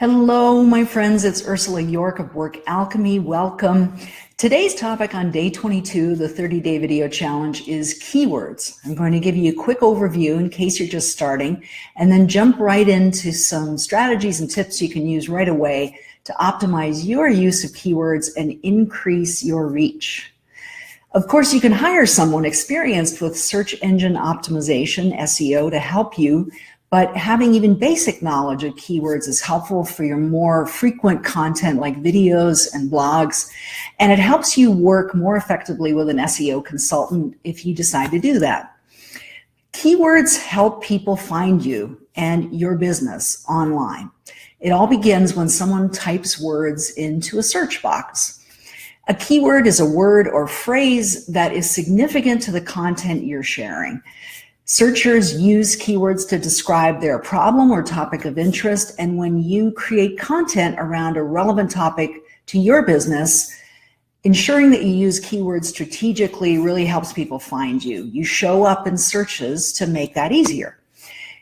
Hello, my friends. It's Ursula Jorch of Work Alchemy. Welcome. Today's topic on day 22, the 30-day video challenge, is keywords. I'm going to give you a quick overview in case you're just starting, and then jump right into some strategies and tips you can use right away to optimize your use of keywords and increase your reach. Of course, you can hire someone experienced with search engine optimization, SEO, to help you. But having even basic knowledge of keywords is helpful for your more frequent content like videos and blogs, and it helps you work more effectively with an SEO consultant if you decide to do that. Keywords help people find you and your business online. It all begins when someone types words into a search box. A keyword is a word or phrase that is significant to the content you're sharing. Searchers use keywords to describe their problem or topic of interest, and when you create content around a relevant topic to your business, ensuring that you use keywords strategically really helps people find you. You show up in searches to make that easier.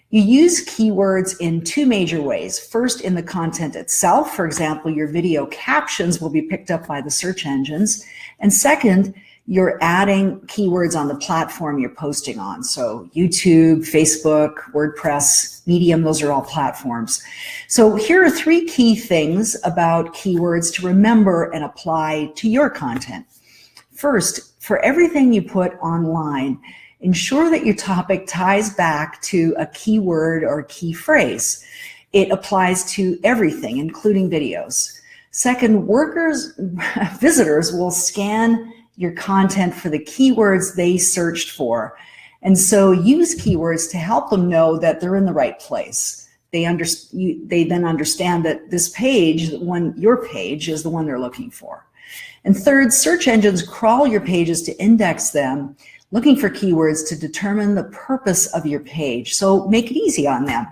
You use keywords in two major ways. First, in the content itself. For example, your video captions will be picked up by the search engines. And second, you're adding keywords on the platform you're posting on. So YouTube, Facebook, WordPress, Medium, those are all platforms. So here are three key things about keywords to remember and apply to your content. First, for everything you put online, ensure that your topic ties back to a keyword or key phrase. It applies to everything, including videos. Second, visitors will scan your content for the keywords they searched for. And so use keywords to help them know that they're in the right place. They then understand that this page, your page, is the one they're looking for. And third, search engines crawl your pages to index them, looking for keywords to determine the purpose of your page. So make it easy on them.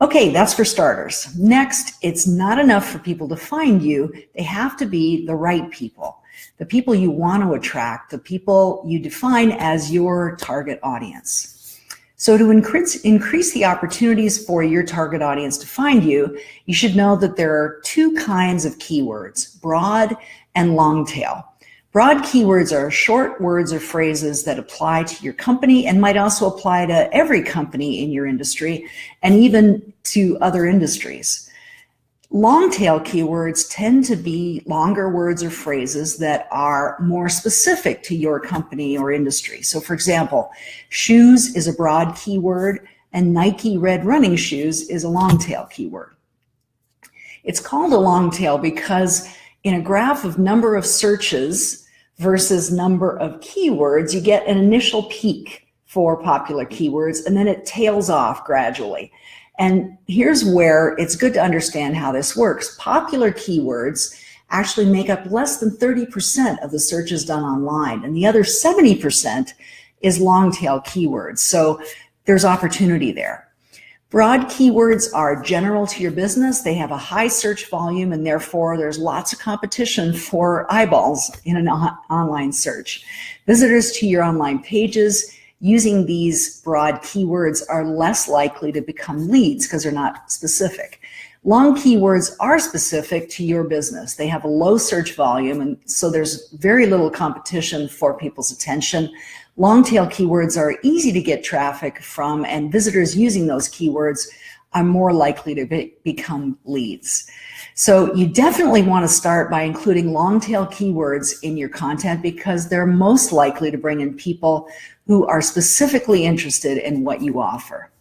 Okay, that's for starters. Next, it's not enough for people to find you. They have to be the right people. The people you want to attract, the people you define as your target audience. So to increase the opportunities for your target audience to find you, you should know that there are two kinds of keywords, broad and long tail. Broad keywords are short words or phrases that apply to your company and might also apply to every company in your industry and even to other industries. Long tail keywords tend to be longer words or phrases that are more specific to your company or industry. So for example, shoes is a broad keyword and Nike red running shoes is a long tail keyword. It's called a long tail because in a graph of number of searches versus number of keywords, you get an initial peak for popular keywords and then it tails off gradually. And here's where it's good to understand how this works. Popular keywords actually make up less than 30% of the searches done online, and the other 70% is long tail keywords. So there's opportunity there. Broad keywords are general to your business. They have a high search volume, and therefore there's lots of competition for eyeballs in an online search. Visitors to your online pages using these broad keywords are less likely to become leads because they're not specific. Long keywords are specific to your business. They have a low search volume, and so there's very little competition for people's attention. Long tail keywords are easy to get traffic from, and visitors using those keywords are more likely to become leads. So you definitely want to start by including long tail keywords in your content because they're most likely to bring in people who are specifically interested in what you offer.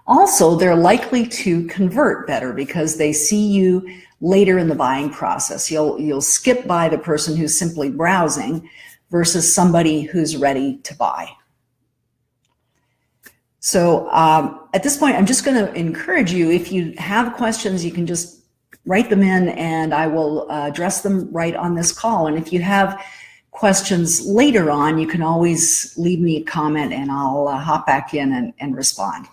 Also, they're likely to convert better because they see you later in the buying process. You'll skip by the person who's simply browsing versus somebody who's ready to buy. So at this point, I'm just going to encourage you, if you have questions, you can just write them in and I will address them right on this call. And if you have questions later on, you can always leave me a comment and I'll hop back in and respond.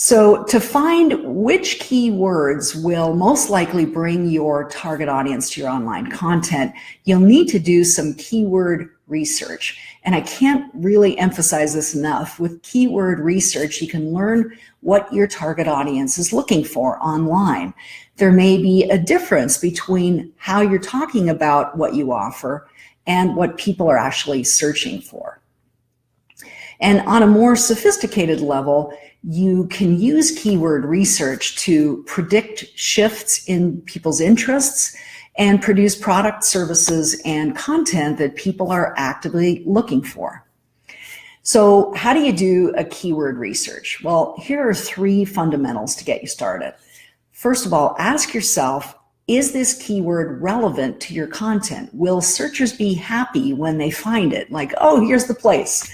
So to find which keywords will most likely bring your target audience to your online content, you'll need to do some keyword research. And I can't really emphasize this enough. With keyword research, you can learn what your target audience is looking for online. There may be a difference between how you're talking about what you offer and what people are actually searching for. And on a more sophisticated level, you can use keyword research to predict shifts in people's interests and produce product, services, and content that people are actively looking for. So how do you do a keyword research? Well, here are 3 fundamentals to get you started. First of all, ask yourself, is this keyword relevant to your content? Will searchers be happy when they find it? Like, oh, here's the place.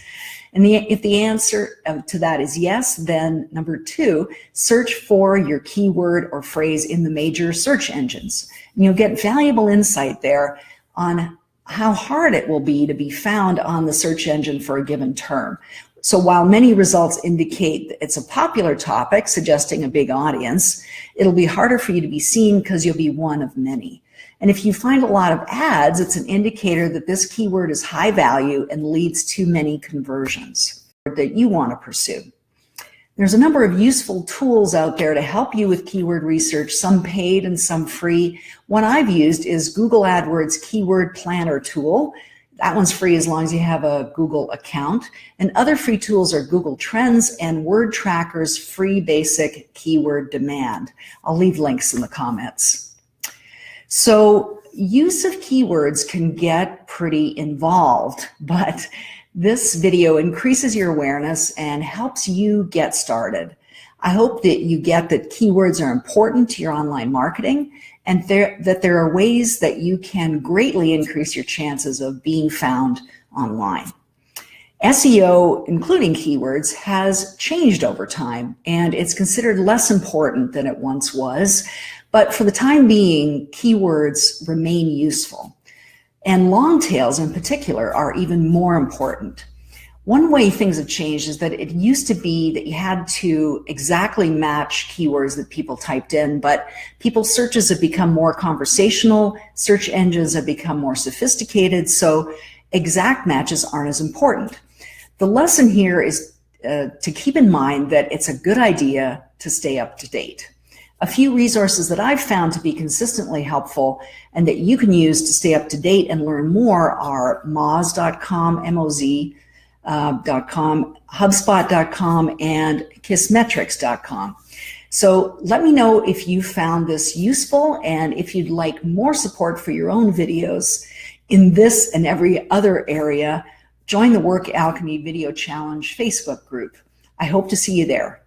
And if the answer to that is yes, then number 2, search for your keyword or phrase in the major search engines. And you'll get valuable insight there on how hard it will be to be found on the search engine for a given term. So while many results indicate that it's a popular topic, suggesting a big audience, it'll be harder for you to be seen because you'll be one of many. And if you find a lot of ads, it's an indicator that this keyword is high value and leads to many conversions that you want to pursue. There's a number of useful tools out there to help you with keyword research, some paid and some free. One I've used is Google AdWords Keyword Planner tool. That one's free as long as you have a Google account. And other free tools are Google Trends and Word Tracker's free basic keyword demand. I'll leave links in the comments. So use of keywords can get pretty involved, but this video increases your awareness and helps you get started. I hope that you get that keywords are important to your online marketing and that there are ways that you can greatly increase your chances of being found online. SEO, including keywords, has changed over time, and it's considered less important than it once was. But for the time being, keywords remain useful. And long tails in particular are even more important. One way things have changed is that it used to be that you had to exactly match keywords that people typed in, but people's searches have become more conversational, search engines have become more sophisticated, so exact matches aren't as important. The lesson here is to keep in mind that it's a good idea to stay up to date. A few resources that I've found to be consistently helpful and that you can use to stay up to date and learn more are moz.com, moz.com, hubspot.com, and kissmetrics.com. So let me know if you found this useful and if you'd like more support for your own videos in this and every other area. Join the Work Alchemy Video Challenge Facebook group. I hope to see you there.